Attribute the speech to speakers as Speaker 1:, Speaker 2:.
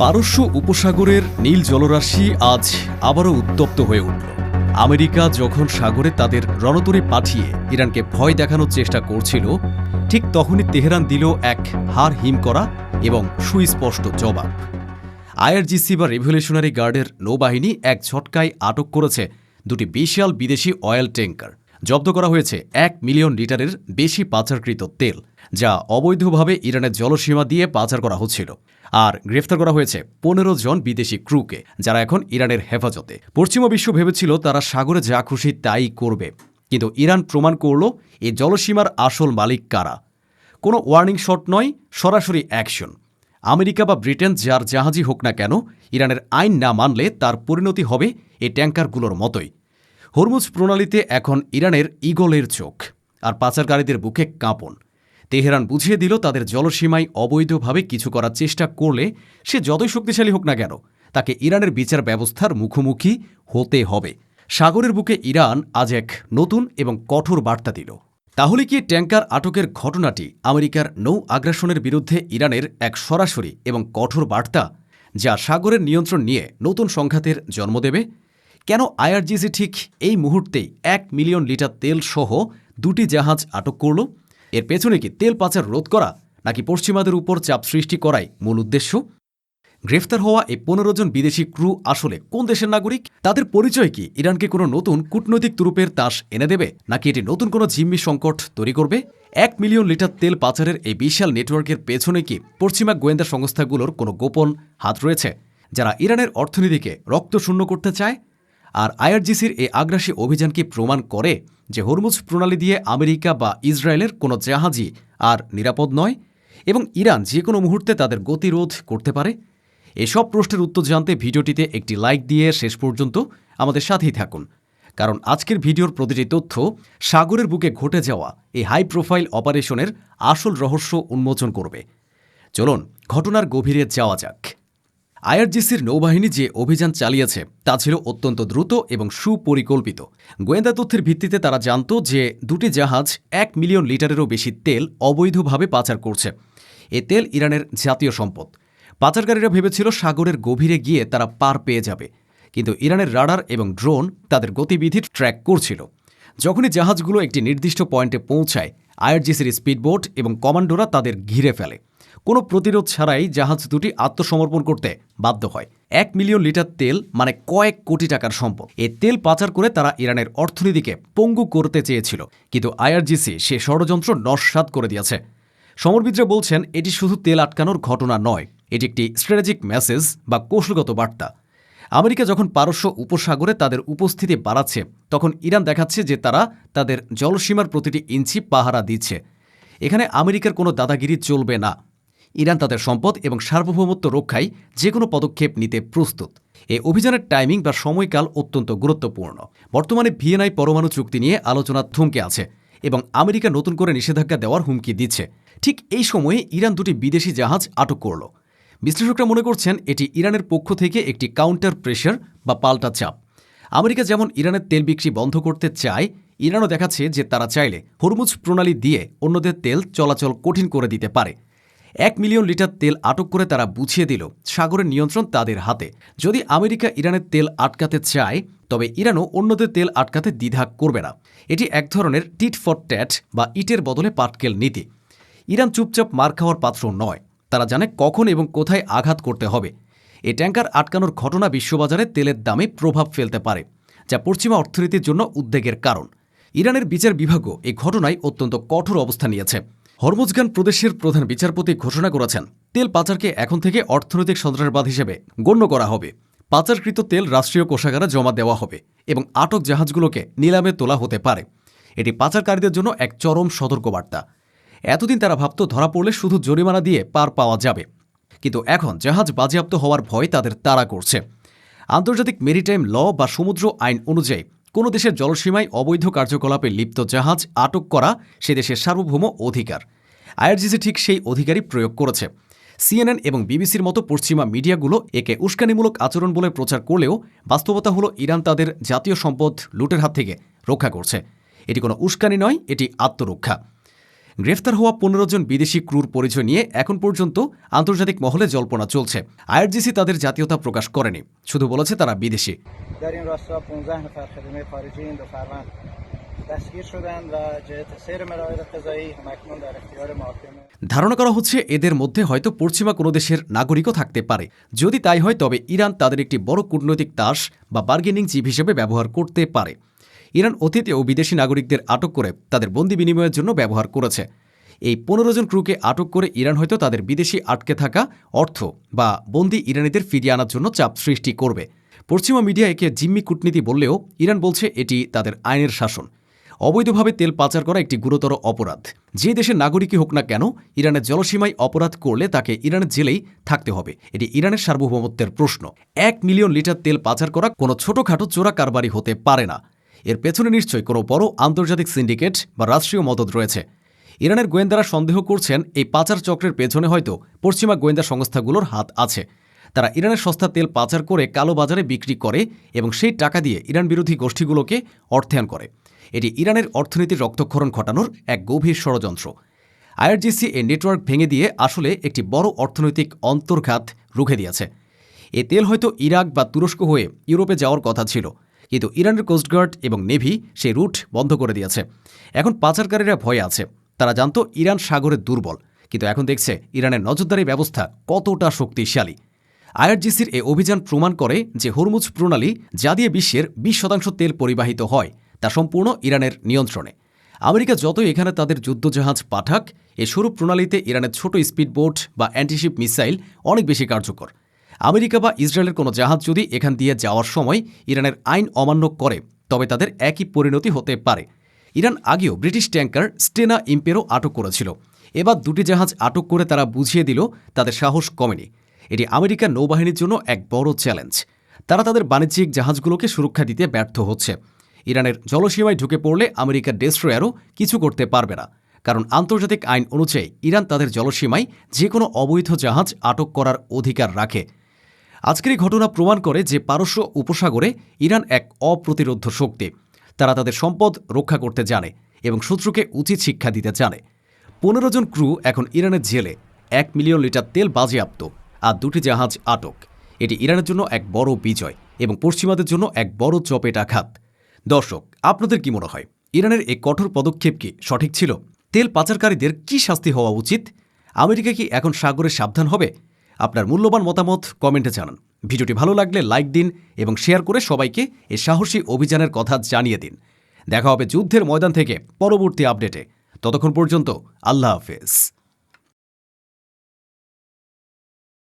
Speaker 1: পারস্য উপসাগরের নীল জলরাশি আজ আবারও উত্তপ্ত হয়ে উঠল। আমেরিকা যখন সাগরে তাদের রণতরী পাঠিয়ে ইরানকে ভয় দেখানোর চেষ্টা করছিল, ঠিক তখনই তেহরান দিল এক হাড় হিম করা এবং সুস্পষ্ট জবাব। আইআরজিসি বা রেভলিউশনারি গার্ডের নৌবাহিনী এক ঝটকায় আটক করেছে দুটি বিশাল বিদেশি অয়েল ট্যাঙ্কার। জব্দ করা হয়েছে 1 মিলিয়ন লিটারের বেশি পাচারকৃত তেল, যা অবৈধভাবে ইরানের জলসীমা দিয়ে পাচার করা হচ্ছিল। আর গ্রেফতার করা হয়েছে 15 জন বিদেশি ক্রুকে, যারা এখন ইরানের হেফাজতে। পশ্চিমা বিশ্ব ভেবেছিল তারা সাগরে যা খুশি তাই করবে, কিন্তু ইরান প্রমাণ করল এই জলসীমার আসল মালিক কারা। কোনো ওয়ার্নিং শট নয়, সরাসরি অ্যাকশন। আমেরিকা বা ব্রিটেন যার জাহাজই হোক না কেন, ইরানের আইন না মানলে তার পরিণতি হবে এই ট্যাঙ্কারগুলোর মতোই। হরমুজ প্রণালীতে এখন ইরানের ঈগলের চোখ, আর পাচারকারীদের বুকে কাঁপন। তেহরান বুঝিয়ে দিল তাদের জলসীমায় অবৈধভাবে কিছু করার চেষ্টা করলে সে যতই শক্তিশালী হোক না কেন, তাকে ইরানের বিচার ব্যবস্থার মুখোমুখি হতে হবে। সাগরের বুকে ইরান আজ এক নতুন এবং কঠোর বার্তা দিল। তাহলে কি ট্যাঙ্কার আটকের ঘটনাটি আমেরিকার নৌ আগ্রাসনের বিরুদ্ধে ইরানের এক সরাসরি এবং কঠোর বার্তা, যা সাগরের নিয়ন্ত্রণ নিয়ে নতুন সংঘাতের জন্ম দেবে? কেন আইআরজিসি ঠিক এই মুহূর্তেই 1 মিলিয়ন লিটার তেল সহ দুটি জাহাজ আটক করল? এর পেছনে কি তেল পাচার রোধ করা, নাকি পশ্চিমাদের উপর চাপ সৃষ্টি করাই মূল উদ্দেশ্য? গ্রেফতার হওয়া এই 15 জন বিদেশি ক্রু আসলে কোন দেশের নাগরিক? তাদের পরিচয় কি ইরানকে কোনো নতুন কূটনৈতিক তুরুপের তাস এনে দেবে, নাকি এটি নতুন কোনো জিম্মি সংকট তৈরি করবে? 1 মিলিয়ন লিটার তেল পাচারের এই বিশাল নেটওয়ার্কের পেছনে কি পশ্চিমা গোয়েন্দা সংস্থাগুলোর কোনো গোপন হাত রয়েছে, যারা ইরানের অর্থনীতিকে রক্তশূন্য করতে চায়? আর আইআরজিসির এই আগ্রাসী অভিযান কি প্রমাণ করে যে হরমুজ প্রণালী দিয়ে আমেরিকা বা ইসরায়েলের কোনো জাহাজই আর নিরাপদ নয়, এবং ইরান যে কোনো মুহূর্তে তাদের গতিরোধ করতে পারে? এসব প্রশ্নের উত্তর জানতে ভিডিওটিতে একটি লাইক দিয়ে শেষ পর্যন্ত আমাদের সাথেই থাকুন, কারণ আজকের ভিডিওর প্রতিটি তথ্য সাগরের বুকে ঘটে যাওয়া এই হাই প্রোফাইল অপারেশনের আসল রহস্য উন্মোচন করবে। চলুন ঘটনার গভীরে যাওয়া যাক। আইআরজিসির নৌবাহিনী যে অভিযান চালিয়েছে তা ছিল অত্যন্ত দ্রুত এবং সুপরিকল্পিত। গোয়েন্দা তথ্যের ভিত্তিতে তারা জানত যে দুটি জাহাজ 1 মিলিয়ন লিটারেরও বেশি তেল অবৈধভাবে পাচার করছে। এ তেল ইরানের জাতীয় সম্পদ। পাচারকারীরা ভেবেছিল সাগরের গভীরে গিয়ে তারা পার পেয়ে যাবে, কিন্তু ইরানের রাডার এবং ড্রোন তাদের গতিবিধি ট্র্যাক করছিল। যখনই জাহাজগুলো একটি নির্দিষ্ট পয়েন্টে পৌঁছায়, আইআরজিসির স্পিডবোট এবং কমান্ডোরা তাদের ঘিরে ফেলে। কোনো প্রতিরোধ ছাড়াই জাহাজ দুটি আত্মসমর্পণ করতে বাধ্য হয়। 1 মিলিয়ন লিটার তেল মানে কয়েক কোটি টাকার সম্পদ। এই তেল পাচার করে তারা ইরানের অর্থনীতিকে পঙ্গু করতে চেয়েছিল, কিন্তু আইআরজিসি সে ষড়যন্ত্র নস্যাৎ করে দিয়েছে। সমরবিদরা বলছেন এটি শুধু তেল আটকানোর ঘটনা নয়, এটি একটি স্ট্র্যাটেজিক মেসেজ বা কৌশলগত বার্তা। আমেরিকা যখন পারস্য উপসাগরে তাদের উপস্থিতি বাড়াচ্ছে, তখন ইরান দেখাচ্ছে যে তারা তাদের জলসীমার প্রতিটি ইঞ্চি পাহারা দিচ্ছে। এখানে আমেরিকার কোনো দাদাগিরি চলবে না। ইরান তাদের সম্পদ এবং সার্বভৌমত্ব রক্ষায় যে কোনো পদক্ষেপ নিতে প্রস্তুত। এই অভিযানের টাইমিং বা সময়কাল অত্যন্ত গুরুত্বপূর্ণ। বর্তমানে ভিয়েনায় পরমাণু চুক্তি নিয়ে আলোচনা থমকে আছে এবং আমেরিকা নতুন করে নিষেধাজ্ঞা দেওয়ার হুমকি দিচ্ছে। ঠিক এই সময়ে ইরান দুটি বিদেশি জাহাজ আটক করল। বিশ্লেষকরা মনে করছেন এটি ইরানের পক্ষ থেকে একটি কাউন্টার প্রেশার বা পাল্টা চাপ। আমেরিকা যেমন ইরানের তেল বিক্রি বন্ধ করতে চায়, ইরানও দেখাচ্ছে যে তারা চাইলে হরমুজ প্রণালী দিয়ে অন্যদের তেল চলাচল কঠিন করে দিতে পারে। 1 মিলিয়ন লিটার তেল আটক করে তারা বুঝিয়ে দিল সাগরের নিয়ন্ত্রণ তাদের হাতে। যদি আমেরিকা ইরানের তেল আটকাতে চায়, তবে ইরানও অন্যদের তেল আটকাতে দ্বিধা করবে না। এটি এক ধরনের টিট ফর ট্যাট বা ইটের বদলে পাটকেল নীতি। ইরান চুপচাপ মার খাওয়ার পাত্র নয়, তারা জানে কখন এবং কোথায় আঘাত করতে হবে। এই ট্যাঙ্কার আটকানোর ঘটনা বিশ্ববাজারে তেলের দামে প্রভাব ফেলতে পারে, যা পশ্চিমা অর্থনীতির জন্য উদ্বেগের কারণ। ইরানের বিচার বিভাগও এই ঘটনায় অত্যন্ত কঠোর অবস্থান নিয়েছে। হরমুজগান প্রদেশের প্রধান বিচারপতি ঘোষণা করেছেন তেল পাচারকে এখন থেকে অর্থনৈতিক সন্ত্রাসবাদ হিসেবে গণ্য করা হবে। পাচারকৃত তেল রাষ্ট্রীয় কোষাগারে জমা দেওয়া হবে এবং আটক জাহাজগুলোকে নিলামে তোলা হতে পারে। এটি পাচারকারীদের জন্য এক চরম সতর্কবার্তা। এতদিন তারা ভাবত ধরা পড়লে শুধু জরিমানা দিয়ে পার পাওয়া যাবে, কিন্তু এখন জাহাজ বাজেয়াপ্ত হওয়ার ভয় তাদের তাড়া করছে। আন্তর্জাতিক মেরিটাইম ল বা সমুদ্র আইন অনুযায়ী কোনো দেশের জলসীমায় অবৈধ কার্যকলাপে লিপ্ত জাহাজ আটক করা সে দেশের সার্বভৌম অধিকার। আইআরজিসি ঠিক সেই অধিকারই প্রয়োগ করেছে। সিএনএন এবং বিবিসির মতো পশ্চিমা মিডিয়াগুলো একে উস্কানিমূলক আচরণ বলে প্রচার করলেও বাস্তবতা হলো ইরান তাদের জাতীয় সম্পদ লুটের হাত থেকে রক্ষা করছে। এটি কোনো উস্কানি নয়, এটি আত্মরক্ষা। গ্রেফতার হওয়া 15 জন বিদেশি ক্রুর পরিচয় নিয়ে এখন পর্যন্ত আন্তর্জাতিক মহলে জল্পনা চলছে। আইআরজিসি তাদের জাতীয়তা প্রকাশ করেনি, শুধু বলেছে তারা বিদেশি।
Speaker 2: در این راستا 15 نفر خدمه خارجی این دو فروند دستگیر شدند و جهت سیر مراحل قضایی همکنون در اختیار محاکمه।
Speaker 1: ধারণা করা হচ্ছে এদের মধ্যে হয়তো পশ্চিমা কোনো দেশের নাগরিকও থাকতে পারে। যদি তাই হয় তবে ইরান তাদের একটি বড় কূটনৈতিক তাস বা বার্গেনিং চিপ হিসেবে ব্যবহার করতে পারে। ইরান অতীতেও বিদেশি নাগরিকদের আটক করে তাদের বন্দি বিনিময়ের জন্য ব্যবহার করেছে। এই 15 জন ক্রুকে আটক করে ইরান হয়তো তাদের বিদেশি আটকে থাকা অর্থ বা বন্দি ইরানিদের ফিরিয়ে আনার জন্য চাপ সৃষ্টি করবে। পশ্চিমা মিডিয়া একে জিম্মি কূটনীতি বললেও ইরান বলছে এটি তাদের আইনের শাসন। অবৈধভাবে তেল পাচার করা একটি গুরুতর অপরাধ। যে দেশের নাগরিকই হোক না কেন, ইরানের জলসীমায় অপরাধ করলে তাকে ইরানের জেলেই থাকতে হবে। এটি ইরানের সার্বভৌমত্বের প্রশ্ন। 1 মিলিয়ন লিটার তেল পাচার করা কোনো ছোটখাটো চোরা কারবারি হতে পারে না। এর পেছনে নিশ্চয়ই কোনো বড় আন্তর্জাতিক সিন্ডিকেট বা রাষ্ট্রীয় মদদ রয়েছে। ইরানের গোয়েন্দারা সন্দেহ করছেন এই পাচার চক্রের পেছনে হয়তো পশ্চিমা গোয়েন্দা সংস্থাগুলোর হাত আছে। তারা ইরানের সস্তা তেল পাচার করে কালো বাজারে বিক্রি করে এবং সেই টাকা দিয়ে ইরান বিরোধী গোষ্ঠীগুলোকে অর্থায়ন করে। এটি ইরানের অর্থনীতির রক্তক্ষরণ ঘটানোর এক গভীর ষড়যন্ত্র। আইআরজিসি এই নেটওয়ার্ক ভেঙে দিয়ে আসলে একটি বড় অর্থনৈতিক অন্তর্ঘাত রুখে দিয়েছে। এ তেল হয়তো ইরাক বা তুরস্ক হয়ে ইউরোপে যাওয়ার কথা ছিল, কিন্তু ইরানের কোস্টগার্ড এবং নেভি সেই রুট বন্ধ করে দিয়েছে। এখন পাচারকারীরা ভয়ে আছে। তারা জানত ইরান সাগরে দুর্বল, কিন্তু এখন দেখছে ইরানের নজরদারি ব্যবস্থা কতটা শক্তিশালী। আইআরজিসির এই অভিযান প্রমাণ করে যে হরমুজ প্রণালী, যা দিয়ে বিশ্বের 20% তেল পরিবাহিত হয়, তা সম্পূর্ণ ইরানের নিয়ন্ত্রণে। আমেরিকা যতই এখানে তাদের যুদ্ধজাহাজ পাঠাক, এই সরু প্রণালীতে ইরানের ছোট স্পিডবোট বা অ্যান্টিশিপ মিসাইল অনেক বেশি কার্যকর। আমেরিকা বা ইসরায়েলের কোনো জাহাজ যদি এখান দিয়ে যাওয়ার সময় ইরানের আইন অমান্য করে, তবে তাদের একই পরিণতি হতে পারে। ইরান আগেও ব্রিটিশ ট্যাঙ্কার স্টেনা ইম্পেরো আটক করেছিল। এবার 2টি জাহাজ আটক করে তারা বুঝিয়ে দিল তাদের সাহস কমেনি। এটি আমেরিকার নৌবাহিনীর জন্য এক বড় চ্যালেঞ্জ। তারা তাদের বাণিজ্যিক জাহাজগুলোকে সুরক্ষা দিতে ব্যর্থ হচ্ছে। ইরানের জলসীমায় ঢুকে পড়লে আমেরিকার ডেস্ট্রয়ারও কিছু করতে পারবে না, কারণ আন্তর্জাতিক আইন অনুযায়ী ইরান তাদের জলসীমায় যে কোনো অবৈধ জাহাজ আটক করার অধিকার রাখে। আজকের এই ঘটনা প্রমাণ করে যে পারস্য উপসাগরে ইরান এক অপ্রতিরোধ্য শক্তি। তারা তাদের সম্পদ রক্ষা করতে জানে এবং শত্রুকে উচিত শিক্ষা দিতে জানে। 15 জন ক্রু এখন ইরানের জেলে, 1 মিলিয়ন লিটার তেল বাজেয়াপ্ত আর 2টি জাহাজ আটক। এটি ইরানের জন্য এক বড় বিজয় এবং পশ্চিমাদের জন্য এক বড় চপেটাঘাত। দর্শক, আপনাদের কি মনে হয়, ইরানের এই কঠোর পদক্ষেপ কি সঠিক ছিল? তেল পাচারকারীদের কি শাস্তি হওয়া উচিত? আমেরিকা কি এখন সাগরে সাবধান হবে? আপনার মূল্যবান মতামত কমেন্টে জানান। ভিডিওটি ভালো লাগলে লাইক দিন এবং শেয়ার করে সবাইকে এই সাহসী অভিযানের কথা জানিয়ে দিন। দেখা হবে যুদ্ধের ময়দান থেকে পরবর্তী আপডেটে। ততক্ষণ পর্যন্ত আল্লাহ হাফেজ।